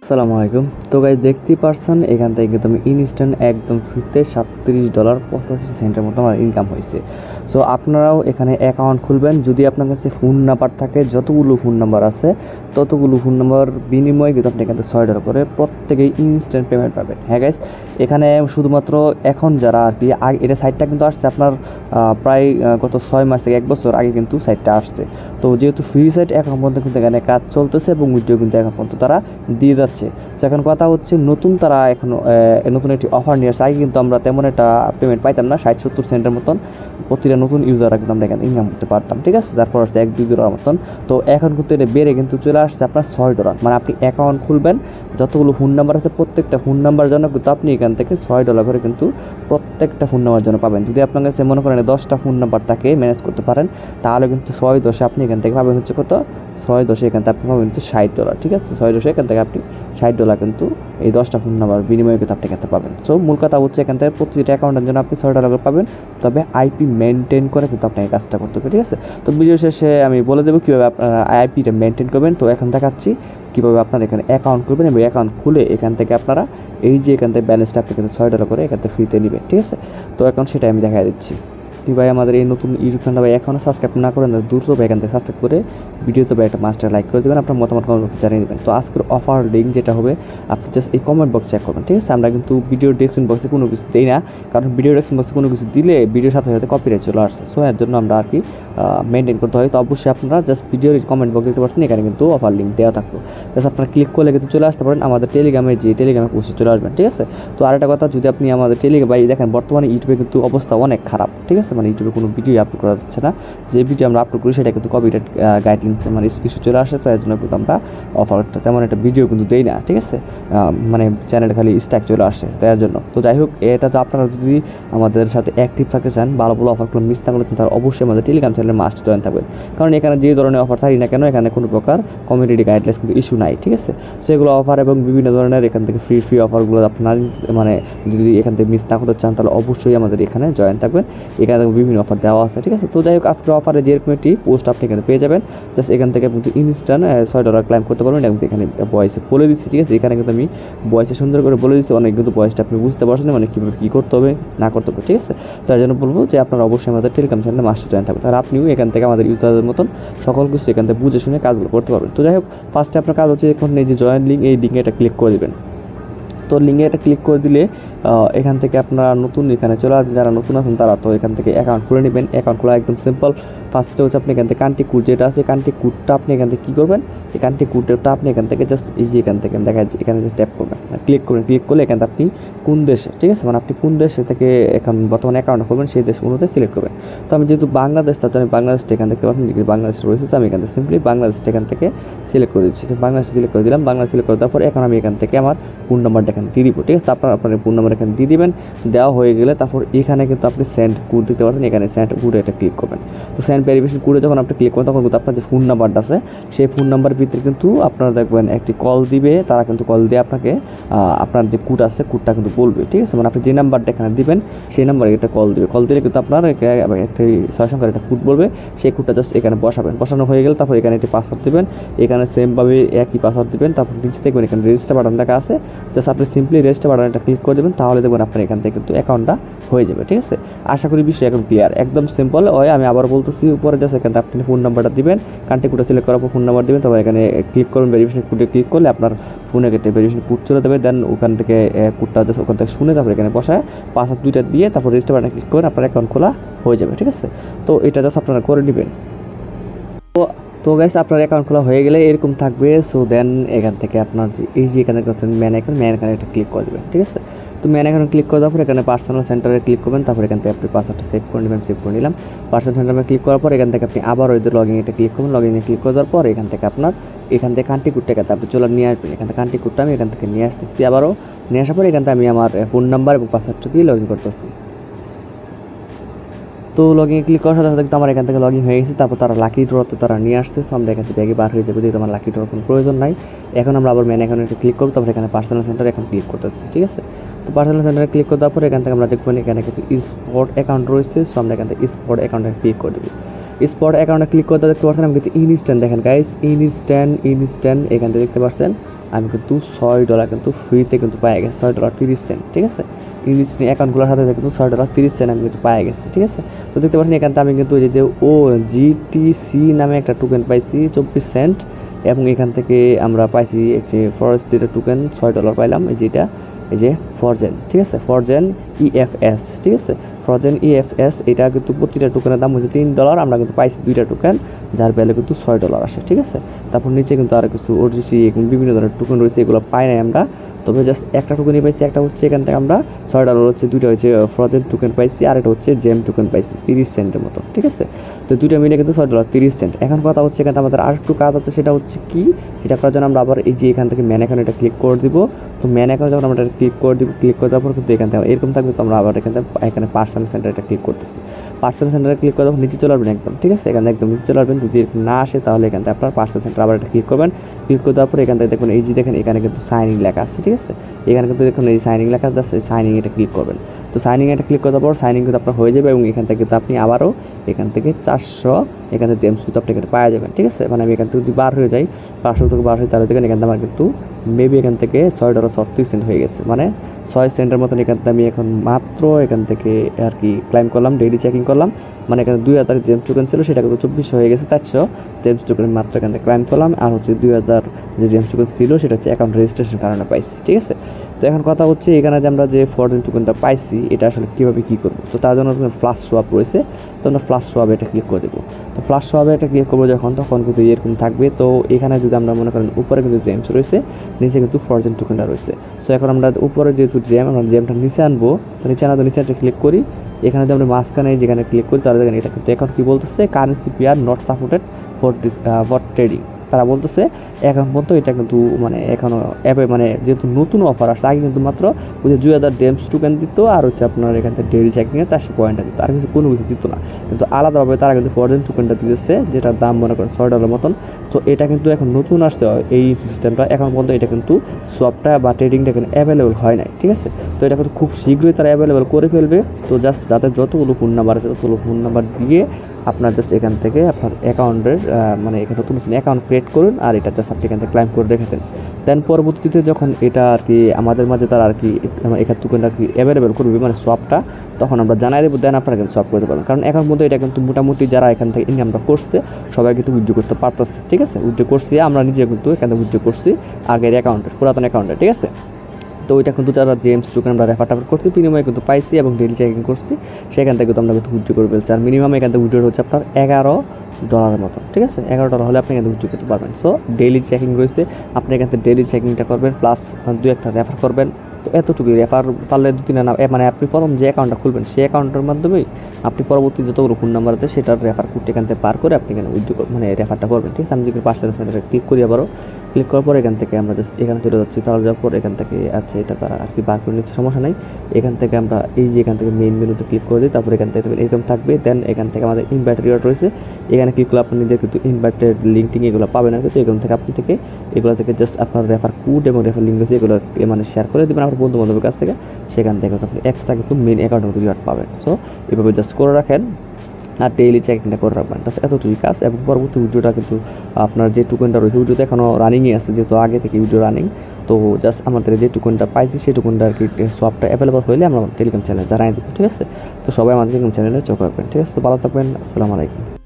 আসসালামু আলাইকুম। তো গাইস দেখতেই পারছেন এখান থেকে কিন্তু আমি ইনস্ট্যান্ট একদম ফ্রিতে $37.85 মতো আমার ইনকাম হয়েছে। সো আপনারাও এখানে অ্যাকাউন্ট খুলবেন। যদি আপনার কাছে ফোন নাম্বার থাকে, যতগুলো ফোন নাম্বার আছে ততগুলো ফোন নাম্বার বিনিময়ে কিন্তু আপনি এখান থেকে $6 করে প্রত্যেকেই ইনস্ট্যান্ট পেমেন্ট পাবেন। হ্যাঁ গাইস, এখানে শুধুমাত্র এখন যারা আর কি এটা সাইটটা কিন্তু আসছে আপনার প্রায় গত 6 মাস থেকে 1 বছর আগে কিন্তু সাইটটা আসছে। তো যেহেতু ফ্রি সাইট এখন পর্যন্ত কিন্তু এখানে কাজ চলতেছে এবং ভিডিও কিন্তু এখন পর্যন্ত তারা দিয়ে যাচ্ছে। তো এখন কথা হচ্ছে নতুন তারা এখন নতুন একটি অফার নিয়ে আসছে। আগে কিন্তু আমরা তেমন একটা পেমেন্ট পাইতাম না, 60-70 সেন্টের মতন প্রতিটা নতুন ইউজাররা কিন্তু আমরা এখানে ইনকাম করতে পারতাম, ঠিক আছে। তারপর আসছে $1-2 মতন। তো এখন কিন্তু এটা বেড়ে কিন্তু চলে আসছে আপনার $6। মানে আপনি অ্যাকাউন্ট খুলবেন, যতগুলো ফোন নাম্বার আছে প্রত্যেকটা ফোন নাম্বার জন্য কিন্তু আপনি এখান থেকে $6 করে কিন্তু প্রত্যেকটা ফোন নাম্বার জন্য পাবেন। যদি আপনার কাছে মনে করেন 10টা ফোন নাম্বার তাকে ম্যানেজ করতে পারেন, তাহলে কিন্তু 6-10 আপনি এখান থেকে পাবেন হচ্ছে কত, 6-10 এখান থেকে আপনি পাবেন হচ্ছে $60, ঠিক আছে। 6-10 এখান থেকে আপনি $60 কিন্তু এই 10টা ফোন নাম্বার বিনিময়ে কিন্তু আপনি এখান থেকে পাবেন। সো মূল কথা হচ্ছে এখান থেকে প্রতিটা অ্যাকাউন্টের জন্য আপনি $6 করে পাবেন, তবে আইপি মেনটেন করে কিন্তু আপনাকে কাজটা করতে হবে, ঠিক আছে। তো ভিডিও শেষে আমি বলে দেবো কীভাবে আপনারা আইপিটা মেনটেন করবেন। তো এখন দেখাচ্ছি কীভাবে আপনারা এখানে অ্যাকাউন্ট করবেন এবং অ্যাকাউন্ট খুলে এখান থেকে আপনারা এই যে এখান থেকে ব্যালেন্সটা আপনি কিন্তু $6 করে এখান থেকে ফ্রিতে নেবেন, ঠিক আছে। তো এখন সেটাই আমি দেখা দিচ্ছি। ভাই আমাদের এই নতুন ইউটিউব চ্যানেল ভাই এখনও সাবস্ক্রাইব না করেন, দ্রুত ভাই এখান থেকে সাবস্ক্রাইব করে ভিডিওতে ভাই একটা মাস্টার লাইক করে দেবেন, আপনার মতামত কমেন্ট বক্সে জানিয়ে দেবেন। তো আজকের অফার লিঙ্ক যেটা হবে আপনি জাস্ট এই কমেন্ট বক্স চেক করবেন, ঠিক আছে। আমরা কিন্তু ভিডিও ডেসক্রিপশন বক্সে কোনো কিছু দিই না, কারণ ভিডিও ডেসক্রিপশন বক্সে কোনো কিছু দিলে ভিডিওর সাথে সাথে কপিরাইট চলে আসছে। সো এর জন্য আমরা আর কি মেনটেন করতে হয়। তো অবশ্যই আপনারা জাস্ট ভিডিওর কমেন্ট বক্স দেখতে পাচ্ছেন, এখানে কিন্তু অফার লিঙ্ক দেওয়া থাকতো, জাস্ট আপনারা ক্লিক করলে কিন্তু চলে আসতে পারেন আমাদের টেলিগ্রামে, যে টেলিগ্রামে পোস্টে চলে আসবেন, ঠিক আছে। তো আরেকটা কথা, যদি আপনি আমাদের টেলিগ্রাম ভাই দেখেন বর্তমানে ইউটিউবে কিন্তু অবস্থা অনেক খারাপ, ঠিক আছে। মানে ইউটিউবে কোনো ভিডিও আপলোড করা যাচ্ছে না, যে ভিডিও আমরা আপলোড করি সেটা কিন্তু কপিরাইট গাইডলাইন মানে ইস্যু চলে আসে। তো এর জন্য কিন্তু আমরা অফারটা তেমন একটা ভিডিও কিন্তু দেই না, ঠিক আছে। মানে চ্যানেলে খালি স্ট্যাক চলে আসে, তো এর জন্য। তো যাই হোক, এটা তো আপনারা যদি আমাদের সাথে অ্যাক্টিভ থাকতে চান, ভালো ভালো অফারগুলো মিস না করতে চান, তাহলে অবশ্যই আমাদের টেলিগ্রাম চ্যানেলে মাস্ট জয়েন থাকবেন, কারণ এখানে যে ধরনের অফার থাকি না কেন এখানে কোনো প্রকার কমিউনিটি গাইডলাইন্স কিন্তু ইস্যু নাই, ঠিক আছে। সো এগুলো অফার এবং বিভিন্ন ধরনের এখান থেকে ফ্রি অফারগুলো আপনার মানে যদি এখান থেকে মিস না করতে চান, তাহলে অবশ্যই আমাদের এখানে জয়েন থাকবেন। এখানে বিভিন্ন অফার দেওয়া আছে, ঠিক আছে। তো যাই হোক, আজকের অফারে যেরকম একটি পোস্ট আপনি এখানে পেয়ে যাবেন, জাস্ট এখান থেকে কিন্তু ইনস্ট্যান্ট $6 ক্লাইম করতে পারবেন। এবং এখানে ভয়েসে বলে দিচ্ছি, ঠিক আছে। এখানে কিন্তু আমি ভয়েসে সুন্দর করে বলে দিচ্ছি, অনেক কিন্তু ভয়েসটা আপনি বুঝতে পারছেন মানে কীভাবে কী করতে হবে না করতে হবে, ঠিক আছে। তার জন্য বলবো যে আপনারা অবশ্যই আমাদের টেলিগ্রাম চ্যানেলে মাস্টার জয়েন থাকবেন, তাহলে আপনিও এখান থেকে আমাদের ইউজারদের মতন সকল কিছু এখান থেকে বুঝে শুনে কাজগুলো করতে পারবেন। তো যাই হোক, ফার্স্টে আপনার কাজ হচ্ছে এখন এই যে জয়েন লিঙ্ক, এই লিঙ্কে এটা ক্লিক করে দেবেন। তো লিঙ্কে এটা ক্লিক করে দিলে এখান থেকে আপনারা নতুন এখানে চলে আসবেন, যারা নতুন আছেন তারা তো এখান থেকে অ্যাকাউন্ট খুলে নেবেন। অ্যাকাউন্ট খোলা একদম সিম্পল। ফার্স্টে হচ্ছে আপনি এখান থেকে কান্ট্রি কোড যেটা আছে, কান্ট্রি কোডটা আপনি এখান থেকে কী করবেন, এই কান্ট্রি কোডটা আপনি এখান থেকে জাস্ট এই যে এখান থেকে দেখা যাচ্ছে এখানে জাস্ট ট্যাপ করবেন, ক্লিক করবেন। ক্লিক করলে এখান থেকে আপনি কোন দেশে, ঠিক আছে, মানে আপনি কোন দেশে থেকে এখন বর্তমানে অ্যাকাউন্ট করবেন সেই দেশ অনুযায়ী সিলেক্ট করবেন। তো আমি যেহেতু বাংলাদেশ, তার জন্য বাংলাদেশটা এখান থেকে আপনি বাংলাদেশ রয়েছে, আমি এখান থেকে সিম্পলি বাংলাদেশটা এখান থেকে সিলেক্ট করে দিচ্ছি। বাংলাদেশ সিলেক্ট করে দিলাম, বাংলাদেশ সিলেক্ট করে দেওয়ার পর এখন আমি এখান থেকে আমার ফোন নাম্বারটা এখানে দিয়ে দিব, ঠিক আছে। আপনার ফোন নাম্বার এখানে দিয়ে দিবেন। দেওয়া হয়ে গেলে তারপর এখানে কিন্তু আপনি সেন্ড কোড দিতে পারবেন, এখানে সেন্ড কোডে এটা ক্লিক করবেন। তো সেন্ড ভেরিফিকেশন কোডে যখন আপনি ক্লিক করবেন তখন কিন্তু আপনার যে ফোন নাম্বারটা আছে সেই ফোন নাম্বারের ভিতরে কিন্তু আপনারা দেখবেন একটি কল দিবে, তারা কিন্তু কল দিয়ে আপনাকে আপনার যে কোড আছে কোডটা কিন্তু বলবে, ঠিক আছে। মানে আপনি যে নাম্বারটা এখানে দিবেন সেই নাম্বারে একটা কল দিবে, কল দিলে কিন্তু আপনার একটি 6 সংখ্যার একটা কোড বলবে, সেই কোডটা জাস্ট এখানে বসাবেন। বসানো হয়ে গেলে তারপর এখানে একটি পাসওয়ার্ড দেবেন, এখানে সেমভাবে একই পাসওয়ার্ড দেবেন। তারপর নিচে দেখবেন এখানে রেজিস্টার বাটন লেখা আছে, জাস্ট আপনি সিম্পলি রেজিস্টার বাটনটা ক্লিক করে দেবেন, তাহলে দেখবেন আপনার এখান থেকে কিন্তু অ্যাকাউন্টটা হয়ে যাবে, ঠিক আছে। আশা করি বিষয় এখন ক্লিয়ার, একদম সিম্পল হয়। আমি আবার বলতেছি, উপরে জাস্ট এখানে আপনি ফোন নাম্বারটা দিবেন, কান্ট্রি কোডটা সিলেক্ট করার পর ফোন নাম্বার দিবেন, তারপর এখানে ক্লিক করুন, ভেরিফিকেশন কোডে ক্লিক করলে আপনার ফোনে একটা ভেরিফিকেশন কোড চলে যাবে। দেন ওখান থেকে কোডটা জাস্ট ওখান থেকে শুনে তারপর এখানে বসায় পাসওয়ার্ড 2টা দিয়ে তারপর রেজিস্টার বাটনে ক্লিক করেন, আপনার অ্যাকাউন্ট খোলা হয়ে যাবে, ঠিক আছে। তো এটা জাস্ট আপনারা করে নেবেন। তো গাইস, আপনার অ্যাকাউন্ট খোলা হয়ে গেলে এরকম থাকবে। সো দেন এখান থেকে আপনার যে এই যে এখানে ম্যান এখানে একটা ক্লিক করে দেবেন, ঠিক আছে। তো ম্যান এখানে ক্লিক করে দেওয়ার পর এখানে পার্সোনাল সেন্টারে ক্লিক করবেন, তারপর এখান থেকে আপনি পাসওয়ার্ডটা সেভ করে নেবেন। সেভ করে নিলাম। পার্সোনাল সেন্টারে ক্লিক করার পর এখান থেকে আপনি আবার ওই লগইন এটা ক্লিক করবেন। লগইনে ক্লিক করে দেওয়ার পর এখান থেকে আপনার এখান থেকে কান্ট্রি কোডটা আপনি চলে নিয়ে আসবেন। এখান থেকে কান্ট্রি কোডটা আমি এখান থেকে নিয়ে আসতেছি, আবারও নিয়ে আসার পর এখান থেকে আমি আমার ফোন নাম্বার এবং পাসওয়ার্ডটা দিয়ে লগ ইন করতেছি। তো লগইনে ক্লিক করার সাথে সাথে আমার এখান থেকে লগ ইন হয়ে গেছে। তারপর তারা লাকি ড্রতে তারা নিয়ে আসছে। সো আমরা এখান থেকে ব্যাগে বার হয়ে যাবে, যেহেতু আমার লাকি ড্রর কোনো প্রয়োজন নাই। এখন আমরা আবার মেন অ্যাকাউন্টে ক্লিক করবো, তারপর এখানে পার্সোনাল সেন্টার এখন ক্লিক করতেছি, ঠিক আছে। তো পার্সোনাল সেন্টারে ক্লিক করে দেওয়ার পর এখান থেকে আমরা দেখবেন এখানে কিন্তু স্পট অ্যাকাউন্ট রয়েছে। সো আমরা এখান থেকে স্পট অ্যাকাউন্টে ক্লিক করে দেবো। স্পট অ্যাকাউন্টে ক্লিক করতে দেখতে পাচ্ছেন আমি কিন্তু ইনস্ট্যান্ট দেখেন গাইস, ইনস্ট্যান্ট এখান থেকে দেখতে পাচ্ছেন আমি কিন্তু $6 কিন্তু ফ্রিতে কিন্তু পাই গেছি, $6.30, ঠিক আছে। ইনস্ট্যান্ট অ্যাকাউন্টগুলোর সাথে কিন্তু $6.30 আমি কিন্তু পাই গেছি, ঠিক আছে। তো দেখতে পাচ্ছেন এখান থেকে আমি কিন্তু এই যে GTC নামে একটা টোকেন পাইছি 24 সেন্ট, এবং এখান থেকে আমরা পাইছি যে ফরেস্ট ডেটা টোকেন $6 পাইলাম, যেটা এই যে ফরজেন, ঠিক আছে, ফরজেন EFS, ঠিক আছে, ফরজেন EFS। এটা কিন্তু প্রতিটা টোকেনের দাম হচ্ছে $3, আমরা কিন্তু পাইছি 2টা টোকেন যার ভ্যালু কিন্তু $6 আসে, ঠিক আছে। তারপর নিচে কিন্তু আরও কিছু OTC বিভিন্ন ধরনের টোকেন রয়েছে, এগুলো পাই নাই আমরা, তবে জাস্ট একটা টোকেনই পাইছি। একটা হচ্ছে এখান থেকে আমরা $6 হচ্ছে, দুইটা হচ্ছে ফ্রোজেন টোকেন পাইছি, আর এটা হচ্ছে জেম টোকেন পাইছি 30 সেন্টের মতো, ঠিক আছে। তো দুইটা মিলে কিন্তু $6.30। এখন কথা হচ্ছে এখানে আমাদের আরেকটু কাজ আছে, সেটা হচ্ছে কি, সেটা করার জন্য আমরা আবার এই যে এখান থেকে ম্যান অ্যাকাউন্ট এটা ক্লিক করে দিব। তো ম্যান অ্যাকাউন্ট যখন আমরা এটা ক্লিক করে দিব, ক্লিক করে দেওয়ার পর কিন্তু এখান থেকে এরকম থাকবে। তো আমরা আবার এখানে পার্সোনাল সেন্টার এটা ক্লিক করতেছি। পার্সোনাল সেন্টারে ক্লিক করে নিচে চলে আসবেন একদম, ঠিক আছে, এখানে একদম নিচে চলে আসবেন। যদি এরকম না আসে তাহলে এখান থেকে আপনার পার্সোনাল সেন্টার আবার এটা ক্লিক করবেন। ক্লিক করে দেওয়ার পর এখান থেকে দেখুন এই যে দেখেন এখানে কিন্তু সাইনিং লেখা আছে, ঠিক আছে। এখানে কিন্তু দেখুন এই সাইনিং লেখা আছে, সাইনিং এটা ক্লিক করবেন। তো সাইনিং এটা ক্লিক করার পর সাইনিং কিন্তু আপনার হয়ে যাবে, এবং এখান থেকে কিন্তু আপনি আবারও এখান থেকে 400 এখানে জেমস কিন্তু আপনি এখানে পাওয়া যাবেন, ঠিক আছে। মানে আমি এখান থেকে যদি বার হয়ে যাই 500 থেকে বার হয়ে, তাহলে দেখেন এখান থেকে আমার কিন্তু মেবি এখান থেকে $6.36 হয়ে গেছে, মানে 6 সেন্টের মতন এখান থেকে আমি এখন মাত্র এখান থেকে আর কি ক্লাইম করলাম, ডেইলি চেকিং করলাম। মানে এখানে 2000 জেমস টোকেন ছিল, সেটা কিন্তু 2400 হয়ে গেছে, 400 জেমস টোকেন মাত্র এখান থেকে ক্লাইম করলাম। আর হচ্ছে 2000 যে জেমস টোকেন ছিল সেটা হচ্ছে অ্যাকাউন্ট রেজিস্ট্রেশন কারণে পাইছি, ঠিক আছে। তো এখন কথা হচ্ছে এখানে যে আমরা যে ফরজেন টোকেনটা পাইছি এটা আসলে কীভাবে কী করবো। তো তার জন্য ফ্লাশ সোয়াপ রয়েছে, তো আমরা ফ্লাশ সোয়াপে এটা ক্লিক করে দেবো। তো ফ্লাশ সোয়াপে এটা ক্লিক করবো তখন কিন্তু এরকম থাকবে। তো এখানে যদি আমরা মনে করেন উপরে কিন্তু জেমস রয়েছে, নিচে কিন্তু ফরজেন টোকেনটা রয়েছে। সো এখন আমরা উপরে যেহেতু আমরা জেমটা নিচে আনবো, তো নিচে আনা, তো নিচে ক্লিক করি। এখানে যদি আমরা মাঝখানে যেখানে ক্লিক করি তাহলে দেখেন এটা কিন্তু এখন কী বলতেছে, currency pair not supported for trading. তারা বলতেছে এখন পর্যন্ত এটা কিন্তু মানে এখনও অ্যাপে মানে যেহেতু নতুন অফার আসছে, আগে কিন্তু মাত্র ওই যে 2000 জেমস টোকেন দিত, আর হচ্ছে আপনার এখান থেকে ডেইলি চেকিংয়ে 400 পয়েন্ট দিত, আর কিছু কোনো কিছু দিত না। কিন্তু আলাদাভাবে তারা কিন্তু ফরজেন টোকেনটা দিতেছে, যেটার দাম মনে করেন $6 মতন। তো এটা কিন্তু এখন নতুন আসছে এই সিস্টেমটা, এখন পর্যন্ত এটা কিন্তু সোয়াপটা বা ট্রেডিংটা কিন্তু অ্যাভেলেবল হয় নাই, ঠিক আছে। তো এটা কিন্তু খুব শীঘ্রই তারা অ্যাভেলেবল করে ফেলবে। তো জাস্ট যাদের যতগুলো ফোন নাম্বার আছে ততগুলো ফোন নাম্বার দিয়ে আপনার জাস্ট এখান থেকে আপনার অ্যাকাউন্টের মানে এখানে নতুন অ্যাকাউন্ট ক্রিয়েট করুন, আর এটা জাস্ট আপনি এখান থেকে ক্লাইম করে রেখে দেন। দেন পরবর্তীতে যখন এটা আর কি আমাদের মাঝে তারা আর কি এখান টোকেনটা আর কি অ্যাভেলেবেল করবে মানে সোয়াপটা, তখন আমরা জানাই দেবো, দেন আপনারা কিন্তু সোয়াপ করতে পারবেন। কারণ এখন মধ্যে এটা কিন্তু মোটামুটি যারা এখান থেকে ইনকামটা করছে সবাই কিন্তু উইথড্র করতে পারতেছে, ঠিক আছে। উইথড্র করছি আমরা নিজে কিন্তু এখান থেকে উইথড্র করছি আগের অ্যাকাউন্টের, পুরাতন অ্যাকাউন্টে, ঠিক আছে। তো ওইটা কিন্তু যারা জেমস টোকেন আমরা রেফার করছি বিনিময়ে কিন্তু পাইছি এবং ডেইলি চেকিং করছি, সেখান থেকে কিন্তু আমরা কিন্তু উইথড্র করে ফেলছি। আর মিনিমাম এখান থেকে উইথড্র হচ্ছে আপনার $11 মতো, ঠিক আছে। $11 হলে আপনি এখান থেকে উইথড্র করতে পারবেন। সো ডেইলি চেকিং রয়েছে, আপনি এখান থেকে ডেইলি চেকিংটা করবেন, প্লাস 2-1টা রেফার করবেন। তো এতটুকুই, রেফার পারলে 2-3 না, মানে আপনি প্রথম যে অ্যাকাউন্টটা খুলবেন সেই অ্যাকাউন্টের মাধ্যমেই আপনি পরবর্তী যতগুলো ফোন নাম্বার আছে সেটার রেফার কোডটা এখান থেকে পার করে আপনি এখানে উইথড্র মানে রেফারটা করবেন, ঠিক আছে। আমি যদি পার্সোনাল সেন্টারে ক্লিক করি, আবারও ক্লিক করার পর এখান থেকে আমরা জাস্ট এখানে চলে যাচ্ছি। তাহলে যাওয়ার পর এখান থেকে আছে এটা তারা আর কি বার করে নিচ্ছে, সমস্যা নেই। এখান থেকে আমরা এই যে এখান থেকে মেইন মেনুতে ক্লিক করে দিই, তারপর এখান থেকে এরকম থাকবে। দেন এখান থেকে আমাদের ইনভাইট রিওয়ার্ড রয়েছে, এখানে ক্লিক করলে আপনি নিজের কিন্তু ইনভাইটেড লিঙ্কিং এগুলো পাবেন না, কিন্তু এখান থেকে আপনি এগুলো থেকে জাস্ট আপনার রেফার কোড এবং রেফার লিঙ্ক রয়েছে এগুলো মানে শেয়ার করে দেবেন আপনার বন্ধু বান্ধবের কাছ থেকে, সেখান থেকে আপনি এক্সট্রা কিন্তু মেইন অ্যাকাউন্টের মধ্যে রিওয়ার্ড পাবেন। সো এভাবে জাস্ট করে রাখেন আর ডেইলি চেকিংটা করে রাখবেন, তাছাড়া এতটুকুই কাজ। এবং পরবর্তী ভিডিওটা কিন্তু আপনার যে টোকেনটা রয়েছে ভিডিওতে এখনও রানিংয়ে আছে, যেহেতু আগে থেকে ভিডিও রানিং। তো জাস্ট আমাদের যে টোকেনটা পাইছি সেই টোকেনটা আর কি সোয়াপটা অ্যাভেলেবল হলে আমরা টেলিগ্রাম চ্যানেলে জানাই দেবো, ঠিক আছে। তো সবাই আমাদের টেলিগ্রাম চ্যানেলে চোখ রাখবেন, ঠিক আছে। তো ভালো থাকবেন, আসসালামু আলাইকুম।